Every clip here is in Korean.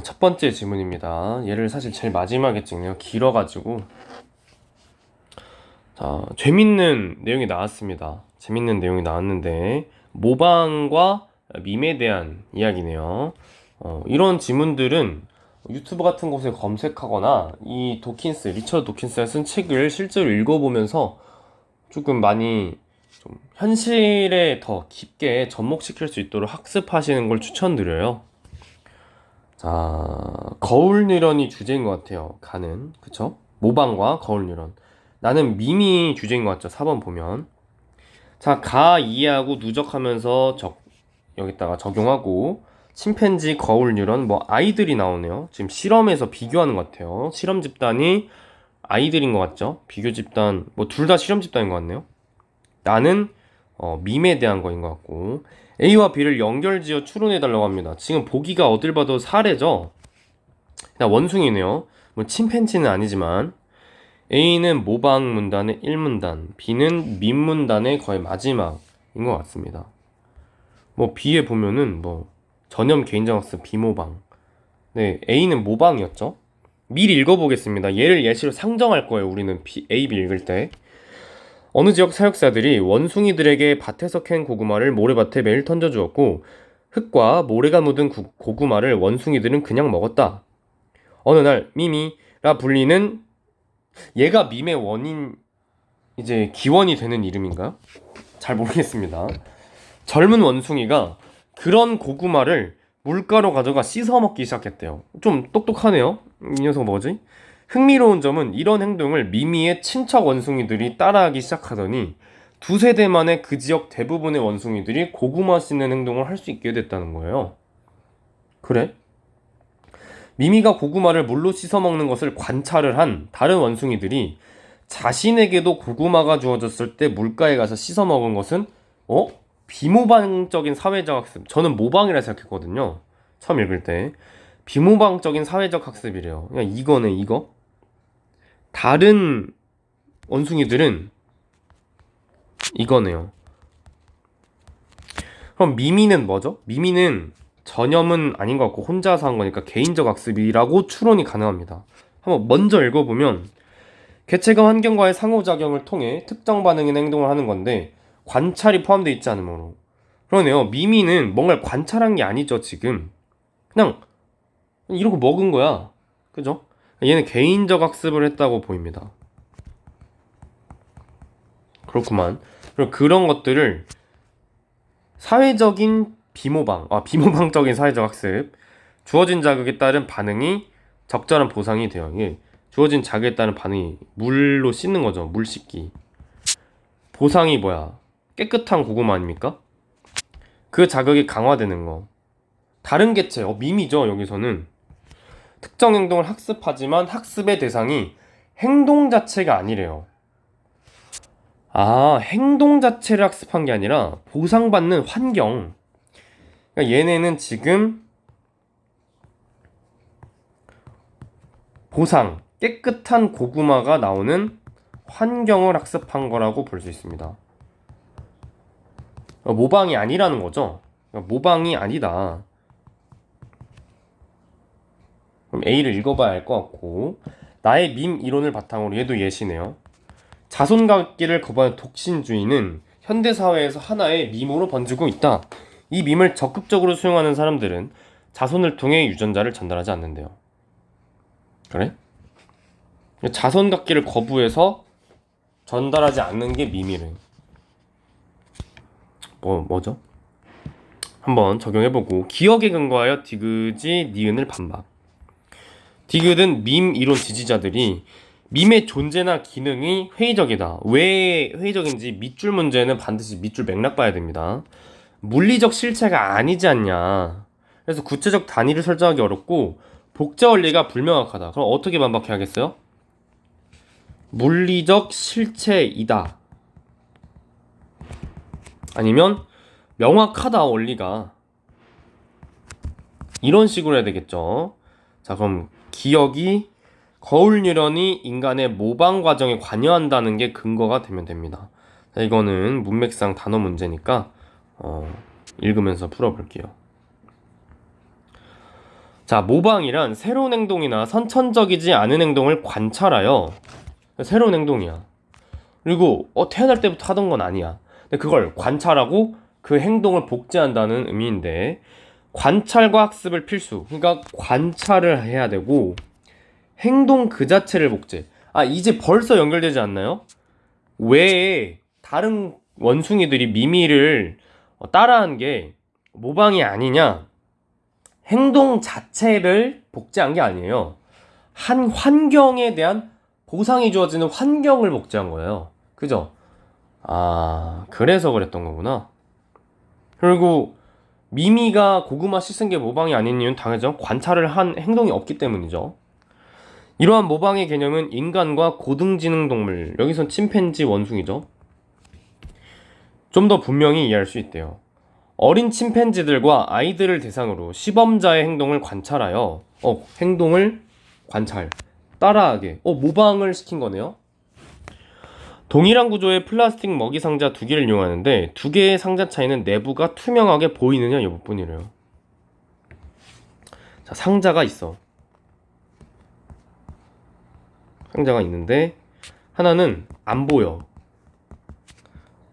첫 번째 질문입니다. 얘를 사실 제일 마지막에 찍네요. 길어가지고. 자, 재밌는 내용이 나왔습니다. 재밌는 내용이 나왔는데, 모방과 밈에 대한 이야기네요. 이런 지문들은 유튜브 같은 곳에 검색하거나 이 리처드 도킨스가 쓴 책을 실제로 읽어보면서 조금 많이 좀 현실에 더 깊게 접목시킬 수 있도록 학습하시는 걸 추천드려요. 자, 거울 뉴런이 주제인 것 같아요. 가는, 그쵸? 모방과 거울 뉴런. 나는 밈이 주제인 것 같죠? 4번 보면. 자, 이해하고 누적하면서 여기다가 적용하고, 침팬지, 거울 뉴런, 아이들이 나오네요. 지금 실험에서 비교하는 것 같아요. 실험 집단이 아이들인 것 같죠? 비교 집단, 둘 다 실험 집단인 것 같네요. 나는 밈에 대한 거인 것 같고, A와 B를 연결지어 추론해달라고 합니다. 지금 보기가 어딜 봐도 사례죠? 그냥 원숭이네요. 침팬지는 아니지만, A는 모방 문단의 1문단, B는 밈 문단의 거의 마지막인 것 같습니다. B에 보면은 전염 개인정학습 비모방. 네, A는 모방이었죠. 미리 읽어보겠습니다. 얘를 예시로 상정할 거예요. 우리는 A, B 읽을 때. 어느 지역 사육사들이 원숭이들에게 밭에서 캔 고구마를 모래밭에 매일 던져주었고 흙과 모래가 묻은 고구마를 원숭이들은 그냥 먹었다. 어느 날 미미라 불리는 얘가 밈의 원인 이제 기원이 되는 이름인가? 잘 모르겠습니다. 젊은 원숭이가 그런 고구마를 물가로 가져가 씻어 먹기 시작했대요. 좀 똑똑하네요. 이 녀석 뭐지? 흥미로운 점은 이런 행동을 미미의 친척 원숭이들이 따라하기 시작하더니 두세 대 만에 그 지역 대부분의 원숭이들이 고구마 씻는 행동을 할 수 있게 됐다는 거예요. 그래? 미미가 고구마를 물로 씻어 먹는 것을 관찰을 한 다른 원숭이들이 자신에게도 고구마가 주어졌을 때 물가에 가서 씻어 먹은 것은 비모방적인 사회적 학습. 저는 모방이라 생각했거든요. 처음 읽을 때. 비모방적인 사회적 학습이래요. 그냥 이거네, 이거. 다른 원숭이들은 이거네요. 그럼 미미는 뭐죠? 미미는 전염은 아닌 것 같고 혼자서 한 거니까 개인적 학습이라고 추론이 가능합니다. 한번 먼저 읽어보면 개체가 환경과의 상호작용을 통해 특정 반응이나 행동을 하는 건데 관찰이 포함되어 있지 않으므로 그러네요. 미미는 뭔가를 관찰한 게 아니죠. 지금 그냥 이러고 먹은 거야. 그죠? 얘는 개인적 학습을 했다고 보입니다. 그렇구만. 그리고 그런 것들을 사회적인 비모방적인 사회적 학습. 주어진 자극에 따른 반응이 적절한 보상이 돼요. 이게 주어진 자극에 따른 반응이 물로 씻는 거죠. 물 씻기. 보상이 뭐야? 깨끗한 고구마 아닙니까? 그 자극이 강화되는 거. 다른 개체, 밈이죠. 여기서는 특정 행동을 학습하지만 학습의 대상이 행동 자체가 아니래요. 행동 자체를 학습한 게 아니라 보상받는 환경. 그러니까 얘네는 지금 깨끗한 고구마가 나오는 환경을 학습한 거라고 볼 수 있습니다. 모방이 아니라는 거죠. 모방이 아니다. 그럼 A를 읽어봐야 할 것 같고 나의 밈 이론을 바탕으로 얘도 예시네요. 자손갖기를 거부하는 독신주의는 현대사회에서 하나의 밈으로 번지고 있다. 이 밈을 적극적으로 수용하는 사람들은 자손을 통해 유전자를 전달하지 않는데요. 그래? 자손갖기를 거부해서 전달하지 않는 게 밈이래. 뭐죠? 한번 적용해보고 기억에 근거하여 디귿이 니은을 반박. 디귿은 밈 이론 지지자들이 밈의 존재나 기능이 회의적이다. 왜 회의적인지 밑줄 문제는 반드시 밑줄 맥락 봐야 됩니다. 물리적 실체가 아니지 않냐. 그래서 구체적 단위를 설정하기 어렵고 복제 원리가 불명확하다. 그럼 어떻게 반박해야겠어요? 물리적 실체이다. 아니면 명확하다 원리가. 이런 식으로 해야 되겠죠. 자, 그럼 기억이 거울 뉴런이 인간의 모방 과정에 관여한다는 게 근거가 되면 됩니다. 자, 이거는 문맥상 단어 문제니까 읽으면서 풀어볼게요. 자, 모방이란 새로운 행동이나 선천적이지 않은 행동을 관찰하여, 새로운 행동이야. 그리고 태어날 때부터 하던 건 아니야. 근데 그걸 관찰하고 그 행동을 복제한다는 의미인데, 관찰과 학습을 필수. 그러니까 관찰을 해야 되고 행동 그 자체를 복제. 이제 벌써 연결되지 않나요? 왜 다른 원숭이들이 미미를 따라한 게 모방이 아니냐? 행동 자체를 복제한 게 아니에요. 한 환경에 대한 보상이 주어지는 환경을 복제한 거예요. 그죠? 그래서 그랬던 거구나. 그리고 미미가 고구마 씻은 게 모방이 아닌 이유는 당연하죠. 관찰을 한 행동이 없기 때문이죠. 이러한 모방의 개념은 인간과 고등지능 동물, 여기선 침팬지 원숭이죠. 좀 더 분명히 이해할 수 있대요. 어린 침팬지들과 아이들을 대상으로 시범자의 행동을 관찰하여 행동을 관찰, 따라하게 모방을 시킨 거네요. 동일한 구조의 플라스틱 먹이 상자 2개를 이용하는데 2개의 상자 차이는 내부가 투명하게 보이느냐 여부뿐이래요. 자, 상자가 있어. 상자가 있는데 하나는 안 보여.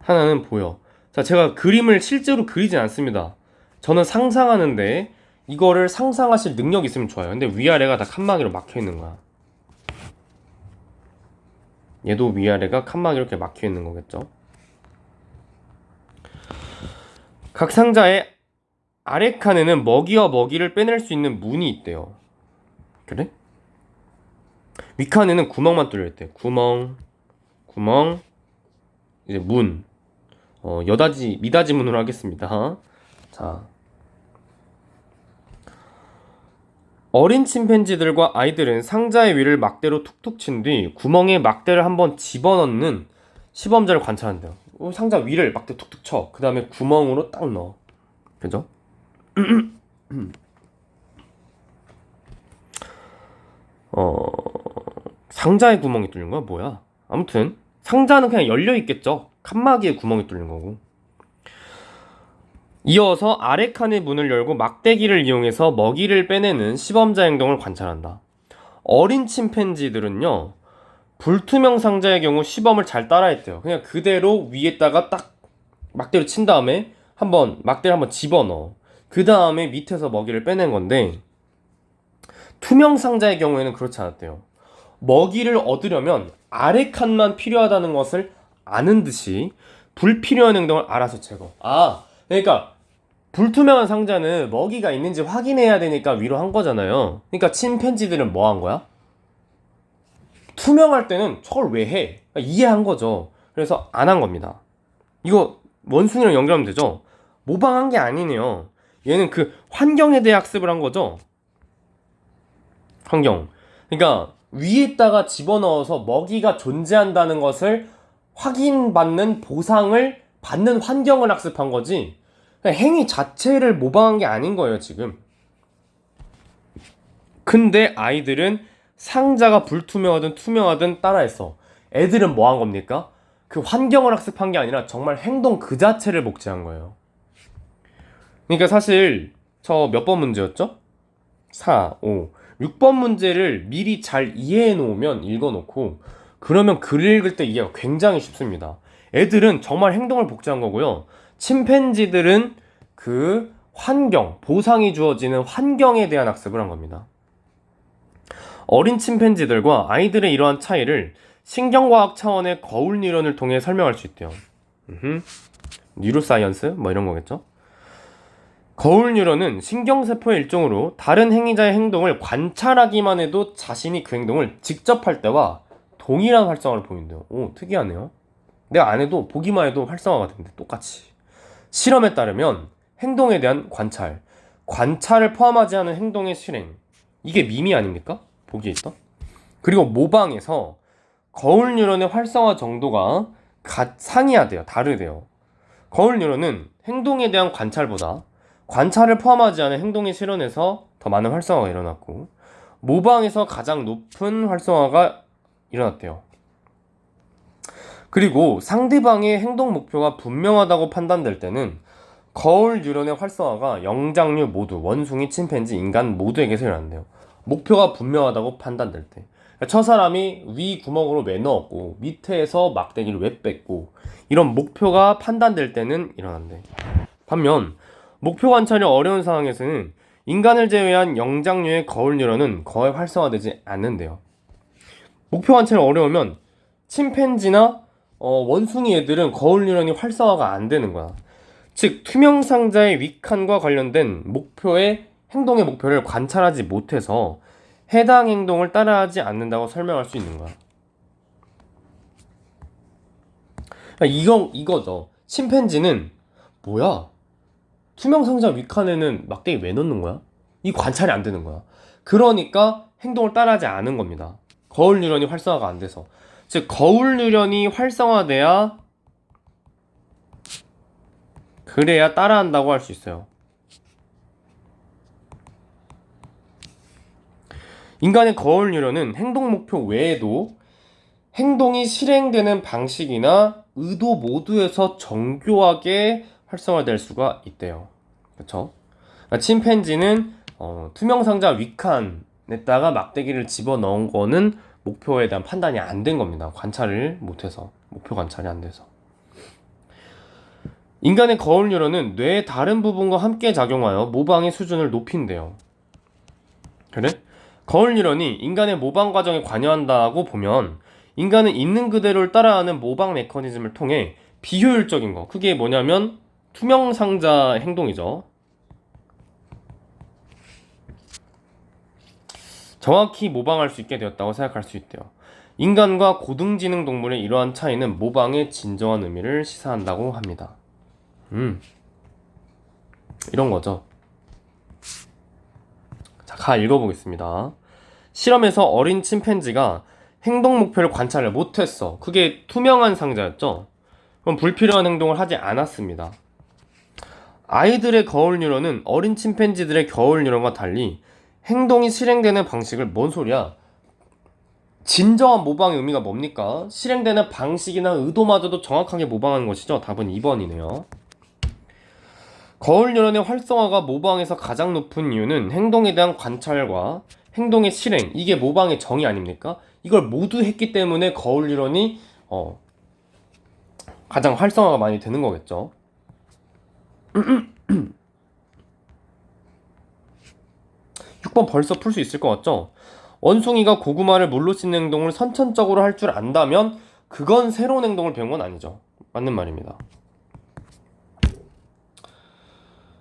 하나는 보여. 자, 제가 그림을 실제로 그리진 않습니다. 저는 상상하는데 이거를 상상하실 능력이 있으면 좋아요. 근데 위아래가 다 칸막이로 막혀 있는 거야. 얘도 위아래가 칸막이 이렇게 막혀 있는 거겠죠. 각 상자의 아래 칸에는 먹이와 먹이를 빼낼 수 있는 문이 있대요. 그래? 위 칸에는 구멍만 뚫려 있대. 구멍, 이제 문. 미닫이 문으로 하겠습니다. 자, 어린 침팬지들과 아이들은 상자의 위를 막대로 툭툭 친 뒤 구멍에 막대를 한번 집어넣는 시범자를 관찰한대요. 상자 위를 막대 툭툭 쳐. 그 다음에 구멍으로 딱 넣어. 그죠? 상자에 구멍이 뚫린 거야? 뭐야? 아무튼 상자는 그냥 열려 있겠죠. 칸막이에 구멍이 뚫린 거고. 이어서 아래 칸의 문을 열고 막대기를 이용해서 먹이를 빼내는 시범자 행동을 관찰한다. 어린 침팬지들은요, 불투명 상자의 경우 시범을 잘 따라했대요. 그냥 그대로 위에다가 딱 막대를 친 다음에 막대를 한번 집어넣어. 그 다음에 밑에서 먹이를 빼낸 건데, 투명 상자의 경우에는 그렇지 않았대요. 먹이를 얻으려면 아래 칸만 필요하다는 것을 아는 듯이 불필요한 행동을 알아서 제거. 그러니까 불투명한 상자는 먹이가 있는지 확인해야 되니까 위로 한 거잖아요. 그러니까 침팬지들은 뭐 한 거야? 투명할 때는 저걸 왜 해? 이해한 거죠. 그래서 안 한 겁니다. 이거 원숭이랑 연결하면 되죠? 모방한 게 아니네요. 얘는 그 환경에 대해 학습을 한 거죠. 환경. 그러니까 위에다가 집어넣어서 먹이가 존재한다는 것을 확인받는 보상을 받는 환경을 학습한 거지, 행위 자체를 모방한 게 아닌 거예요, 지금. 근데 아이들은 상자가 불투명하든 투명하든 따라했어. 애들은 뭐 한 겁니까? 그 환경을 학습한 게 아니라 정말 행동 그 자체를 복제한 거예요. 그러니까 사실 저 몇 번 문제였죠? 4, 5, 6번 문제를 미리 잘 이해해 놓으면, 읽어 놓고 그러면 글 읽을 때 이해가 굉장히 쉽습니다. 애들은 정말 행동을 복제한 거고요. 침팬지들은 그 환경, 보상이 주어지는 환경에 대한 학습을 한 겁니다. 어린 침팬지들과 아이들의 이러한 차이를 신경과학 차원의 거울 뉴런을 통해 설명할 수 있대요. 뉴로사이언스? 뭐 이런 거겠죠? 거울 뉴런은 신경세포의 일종으로 다른 행위자의 행동을 관찰하기만 해도 자신이 그 행동을 직접 할 때와 동일한 활성화를 보인대요. 특이하네요. 내가 안 해도 보기만 해도 활성화가 된대, 똑같이. 실험에 따르면 행동에 대한 관찰을 포함하지 않은 행동의 실행, 이게 미미 아닙니까? 보기에 있다. 그리고 모방에서 거울 뉴런의 활성화 정도가 상이하대요. 다르대요. 거울 뉴런은 행동에 대한 관찰보다 관찰을 포함하지 않은 행동의 실현에서 더 많은 활성화가 일어났고, 모방에서 가장 높은 활성화가 일어났대요. 그리고 상대방의 행동 목표가 분명하다고 판단될 때는 거울 뉴런의 활성화가 영장류 모두, 원숭이, 침팬지, 인간 모두에게서 일어난대요. 목표가 분명하다고 판단될 때. 그러니까 저 사람이 위 구멍으로 왜 넣었고 밑에서 막대기를 왜 뺐고 이런 목표가 판단될 때는 일어난대. 반면 목표 관찰이 어려운 상황에서는 인간을 제외한 영장류의 거울 뉴런은 거의 활성화되지 않는데요. 목표 관찰이 어려우면 침팬지나 원숭이 애들은 거울 뉴런이 활성화가 안 되는 거야. 즉 투명 상자의 윗칸과 관련된 행동의 목표를 관찰하지 못해서 해당 행동을 따라하지 않는다고 설명할 수 있는 거야. 그러니까 이거죠. 침팬지는 뭐야? 투명 상자 윗칸에는 막대기 왜 넣는 거야? 이 관찰이 안 되는 거야. 그러니까 행동을 따라하지 않은 겁니다. 거울 뉴런이 활성화가 안 돼서. 즉 거울 뉴런이 활성화돼야 그래야 따라한다고 할 수 있어요. 인간의 거울 뉴런은 행동 목표 외에도 행동이 실행되는 방식이나 의도 모두에서 정교하게 활성화될 수가 있대요. 그렇죠? 그러니까 침팬지는 투명 상자 윗칸에다가 막대기를 집어넣은 거는 목표에 대한 판단이 안 된 겁니다. 관찰을 못해서, 목표 관찰이 안 돼서. 인간의 거울 뉴런은 뇌의 다른 부분과 함께 작용하여 모방의 수준을 높인대요. 그래? 거울 뉴런이 인간의 모방 과정에 관여한다고 보면 인간은 있는 그대로를 따라하는 모방 메커니즘을 통해 비효율적인 거, 그게 뭐냐면 투명 상자 행동이죠. 정확히 모방할 수 있게 되었다고 생각할 수 있대요. 인간과 고등지능 동물의 이러한 차이는 모방의 진정한 의미를 시사한다고 합니다. 이런 거죠. 자, 읽어보겠습니다. 실험에서 어린 침팬지가 행동 목표를 관찰을 못했어. 그게 투명한 상자였죠. 그럼 불필요한 행동을 하지 않았습니다. 아이들의 거울 뉴런은 어린 침팬지들의 거울 뉴런과 달리 행동이 실행되는 방식을, 뭔 소리야? 진정한 모방의 의미가 뭡니까? 실행되는 방식이나 의도마저도 정확하게 모방하는 것이죠. 답은 2번이네요. 거울 뉴런의 활성화가 모방에서 가장 높은 이유는 행동에 대한 관찰과 행동의 실행, 이게 모방의 정의 아닙니까? 이걸 모두 했기 때문에 거울 뉴런이 가장 활성화가 많이 되는 거겠죠. 6번 벌써 풀 수 있을 것 같죠? 원숭이가 고구마를 물로 씻는 행동을 선천적으로 할 줄 안다면 그건 새로운 행동을 배운 건 아니죠. 맞는 말입니다.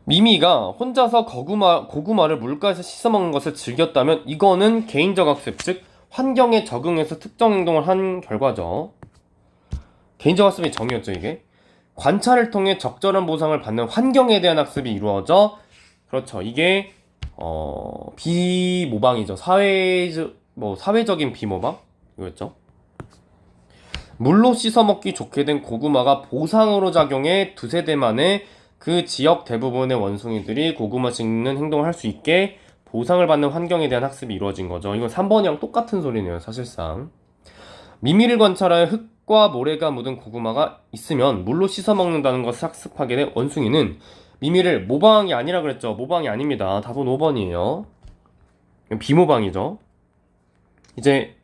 미미가 혼자서 고구마를 물가에서 씻어먹는 것을 즐겼다면 이거는 개인적 학습, 즉 환경에 적응해서 특정 행동을 한 결과죠. 개인적 학습의 정의였죠, 이게. 관찰을 통해 적절한 보상을 받는 환경에 대한 학습이 이루어져, 그렇죠, 이게 비모방이죠. 사회적인 비모방? 이거였죠. 물로 씻어먹기 좋게 된 고구마가 보상으로 작용해 두세 대 만에 그 지역 대부분의 원숭이들이 고구마 씹는 행동을 할 수 있게 보상을 받는 환경에 대한 학습이 이루어진 거죠. 이건 3번이랑 똑같은 소리네요, 사실상. 미미를 관찰하여 흙과 모래가 묻은 고구마가 있으면 물로 씻어 먹는다는 것을 학습하게 된 원숭이는 미미를 모방한 게 아니라 그랬죠. 모방이 아닙니다. 답은 5번이에요. 비모방이죠. 이제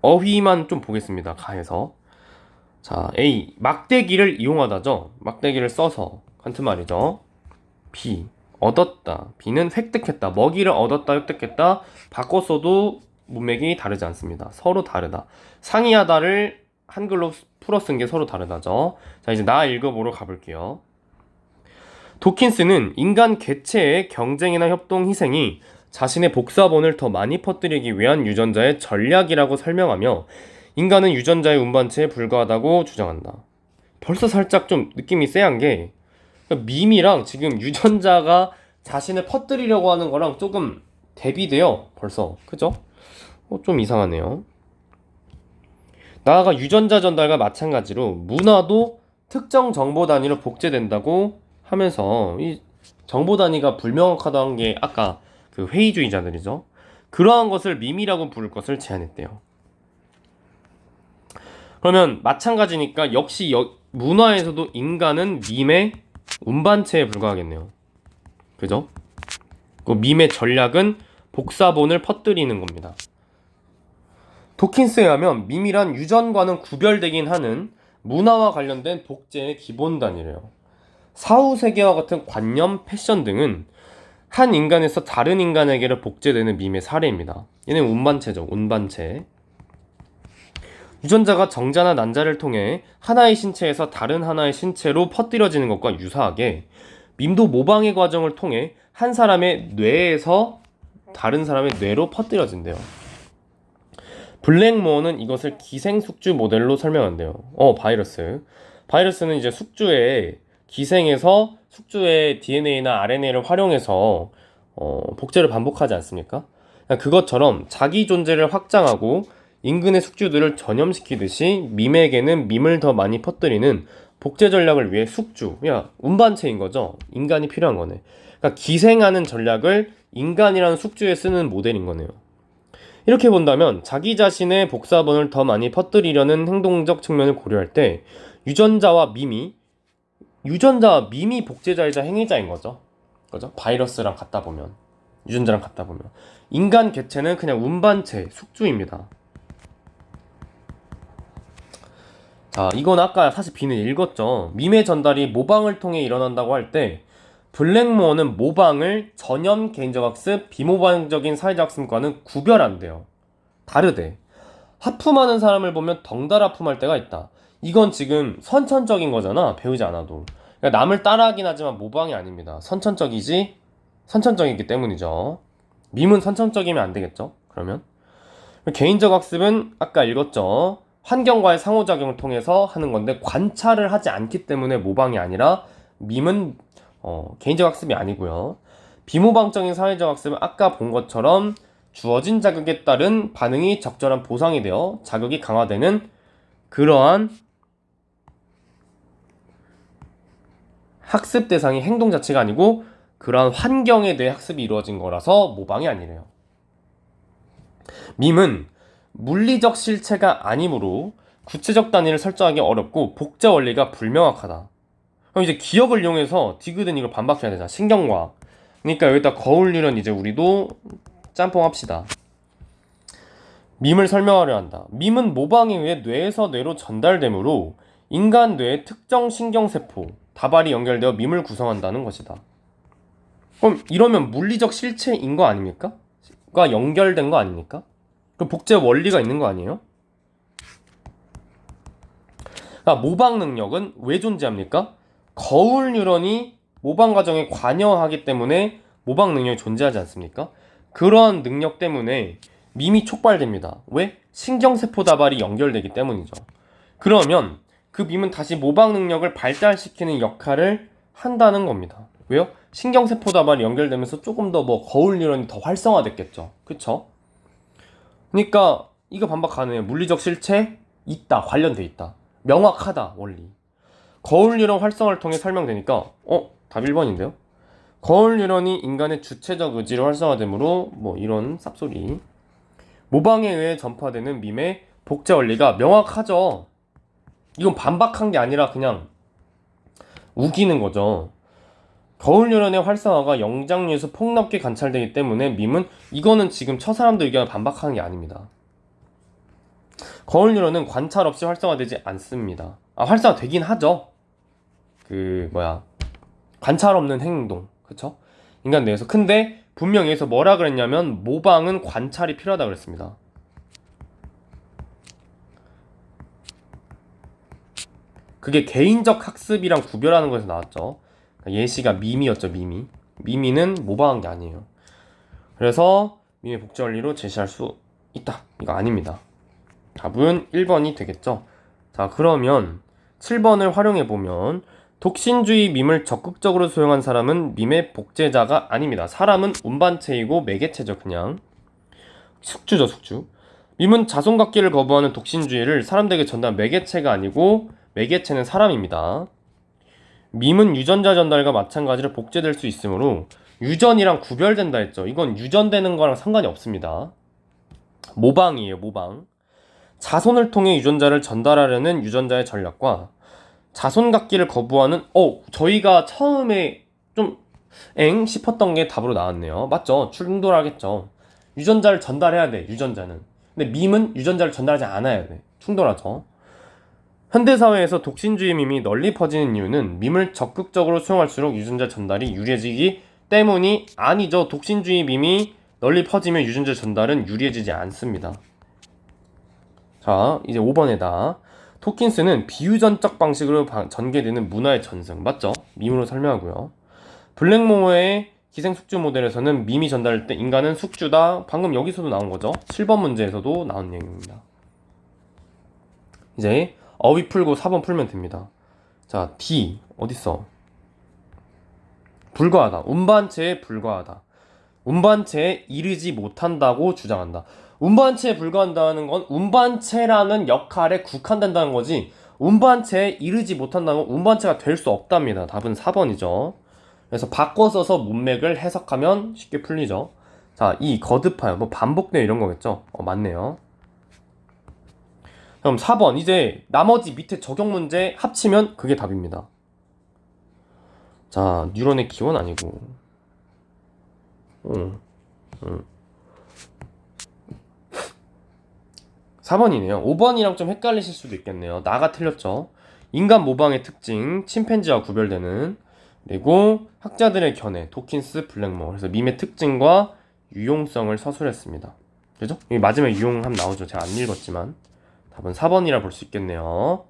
어휘만 좀 보겠습니다. 가에서. 자, A. 막대기를 이용하다죠. 막대기를 써서. 같은 말이죠. B. 얻었다. B는 획득했다. 먹이를 얻었다, 획득했다. 바꿔 써도 문맥이 다르지 않습니다. 서로 다르다. 상이하다를 한글로 풀어 쓴 게 서로 다르다죠. 자, 이제 나 읽어보러 가볼게요. 도킨스는 인간 개체의 경쟁이나 협동 희생이 자신의 복사본을 더 많이 퍼뜨리기 위한 유전자의 전략이라고 설명하며 인간은 유전자의 운반체에 불과하다고 주장한다. 벌써 살짝 좀 느낌이 쎄한 게 밈이랑 지금 유전자가 자신을 퍼뜨리려고 하는 거랑 조금 대비돼요. 벌써. 그죠? 좀 이상하네요. 나아가 유전자 전달과 마찬가지로 문화도 특정 정보 단위로 복제된다고 하면서 이 정보 단위가 불명확하다는 게 아까 그 회의주의자들이죠. 그러한 것을 밈이라고 부를 것을 제안했대요. 그러면 마찬가지니까 역시 문화에서도 인간은 밈의 운반체에 불과하겠네요. 그죠? 그 밈의 전략은 복사본을 퍼뜨리는 겁니다. 도킨스에 하면 밈이란 유전과는 구별되긴 하는 문화와 관련된 복제의 기본 단위래요. 사후세계와 같은 관념, 패션 등은 한 인간에서 다른 인간에게로 복제되는 밈의 사례입니다. 얘는 운반체죠. 운반체. 유전자가 정자나 난자를 통해 하나의 신체에서 다른 하나의 신체로 퍼뜨려지는 것과 유사하게 밈도 모방의 과정을 통해 한 사람의 뇌에서 다른 사람의 뇌로 퍼뜨려진대요. 블랙모어는 이것을 기생숙주 모델로 설명한대요. 바이러스는 이제 숙주에 기생해서 숙주의 DNA나 RNA를 활용해서 복제를 반복하지 않습니까? 그것처럼 자기 존재를 확장하고 인근의 숙주들을 전염시키듯이 밈에게는 밈을 더 많이 퍼뜨리는 복제 전략을 위해 숙주, 운반체인 거죠. 인간이 필요한 거네. 그러니까 기생하는 전략을 인간이라는 숙주에 쓰는 모델인 거네요. 이렇게 본다면 자기 자신의 복사본을 더 많이 퍼뜨리려는 행동적 측면을 고려할 때 유전자와 밈이 복제자이자 행위자인 거죠. 그죠? 바이러스랑 같다 보면, 유전자랑 같다 보면 인간 개체는 그냥 운반체, 숙주입니다. 자, 이건 아까 사실 B는 읽었죠. 밈의 전달이 모방을 통해 일어난다고 할 때 블랙모어는 모방을 전염 개인적 학습, 비모방적인 사회적 학습과는 구별한대요. 다르대. 하품하는 사람을 보면 덩달아 하품할 때가 있다. 이건 지금 선천적인 거잖아. 배우지 않아도. 그러니까 남을 따라하긴 하지만 모방이 아닙니다. 선천적이기 때문이죠. 밈은 선천적이면 안 되겠죠. 그러면 개인적 학습은 아까 읽었죠. 환경과의 상호작용을 통해서 하는 건데 관찰을 하지 않기 때문에 모방이 아니라 밈은 개인적 학습이 아니고요. 비모방적인 사회적 학습은 아까 본 것처럼 주어진 자극에 따른 반응이 적절한 보상이 되어 자극이 강화되는 그러한 학습 대상의 행동 자체가 아니고 그러한 환경에 대해 학습이 이루어진 거라서 모방이 아니래요. 밈은 물리적 실체가 아니므로 구체적 단위를 설정하기 어렵고 복제 원리가 불명확하다. 그럼 이제 기억을 이용해서 디귿은 이걸 반박해야 되잖아. 신경과학. 그러니까 여기다 거울유련 이제 우리도 짬뽕합시다. 밈을 설명하려 한다. 밈은 모방에 의해 뇌에서 뇌로 전달되므로 인간 뇌의 특정 신경세포, 다발이 연결되어 밈을 구성한다는 것이다. 그럼 이러면 물리적 실체인 거 아닙니까? 과 연결된 거 아닙니까? 그 복제 원리가 있는 거 아니에요? 그러니까 모방 능력은 왜 존재합니까? 거울 뉴런이 모방 과정에 관여하기 때문에 모방 능력이 존재하지 않습니까? 그러한 능력 때문에 밈이 촉발됩니다. 왜? 신경세포 다발이 연결되기 때문이죠. 그러면 그 밈은 다시 모방 능력을 발달시키는 역할을 한다는 겁니다. 왜요? 신경세포 다발이 연결되면서 조금 더 거울 뉴런이 더 활성화됐겠죠. 그쵸? 그러니까 이거 반박 가능해요. 물리적 실체 있다. 관련돼 있다. 명확하다. 원리. 거울 뉴런 활성화를 통해 설명되니까 답 1번인데요. 거울 뉴런이 인간의 주체적 의지로 활성화되므로 이런 쌉소리. 모방에 의해 전파되는 밈의 복제 원리가 명확하죠. 이건 반박한 게 아니라 그냥 우기는 거죠. 거울 뉴런의 활성화가 영장류에서 폭넓게 관찰되기 때문에 밈은 이거는 지금 사람들 의견을 반박하는 게 아닙니다. 거울 뉴런은 관찰 없이 활성화되지 않습니다. 활성화되긴 하죠. 관찰 없는 행동. 그쵸? 인간 내에서. 근데 분명히 여기서 뭐라 그랬냐면 모방은 관찰이 필요하다 그랬습니다. 그게 개인적 학습이랑 구별하는 거에서 나왔죠. 예시가 밈이었죠. 밈이는 모방한 게 아니에요. 그래서 밈의 복제 원리로 제시할 수 있다. 이거 아닙니다. 답은 1번이 되겠죠. 자, 그러면 7번을 활용해보면 독신주의 밈을 적극적으로 수용한 사람은 밈의 복제자가 아닙니다. 사람은 운반체이고 매개체죠. 그냥 숙주죠. 숙주. 밈은 자손갖기를 거부하는 독신주의를 사람들에게 전달한 매개체가 아니고 매개체는 사람입니다. 밈은 유전자 전달과 마찬가지로 복제될 수 있으므로 유전이랑 구별된다 했죠. 이건 유전되는 거랑 상관이 없습니다. 모방이에요. 모방. 자손을 통해 유전자를 전달하려는 유전자의 전략과 자손 갖기를 거부하는 저희가 처음에 좀 싶었던 게 답으로 나왔네요. 맞죠? 충돌하겠죠. 유전자를 전달해야 돼, 유전자는. 근데 밈은 유전자를 전달하지 않아야 돼. 충돌하죠. 현대사회에서 독신주의 밈이 널리 퍼지는 이유는 밈을 적극적으로 수용할수록 유전자 전달이 유리해지기 때문이 아니죠. 독신주의 밈이 널리 퍼지면 유전자 전달은 유리해지지 않습니다. 자, 이제 5번에다 토킨스는 비유전적 방식으로 전개되는 문화의 전승. 맞죠? 밈으로 설명하고요. 블랙모어의 기생숙주 모델에서는 밈이 전달할 때 인간은 숙주다. 방금 여기서도 나온 거죠. 7번 문제에서도 나온 내용입니다. 이제 어휘 풀고 4번 풀면 됩니다. 자, D 어딨어? 불과하다. 운반체에 불과하다. 운반체에 이르지 못한다고 주장한다. 운반체에 불과한다는 건 운반체라는 역할에 국한된다는 거지, 운반체에 이르지 못한다는 건 운반체가 될 수 없답니다. 답은 4번이죠. 그래서 바꿔 써서 문맥을 해석하면 쉽게 풀리죠. 자, 이 거듭하여 뭐 반복되어 이런 거겠죠. 맞네요. 그럼 4번 이제 나머지 밑에 적용 문제 합치면 그게 답입니다. 자, 뉴런의 기원 아니고 4번이네요. 5번이랑 좀 헷갈리실 수도 있겠네요. 나가 틀렸죠. 인간 모방의 특징, 침팬지와 구별되는, 그리고 학자들의 견해, 도킨스, 블랙모어. 그래서 밈의 특징과 유용성을 서술했습니다. 그죠? 여기 마지막에 유용함 나오죠. 제가 안 읽었지만 답은 4번이라 볼 수 있겠네요.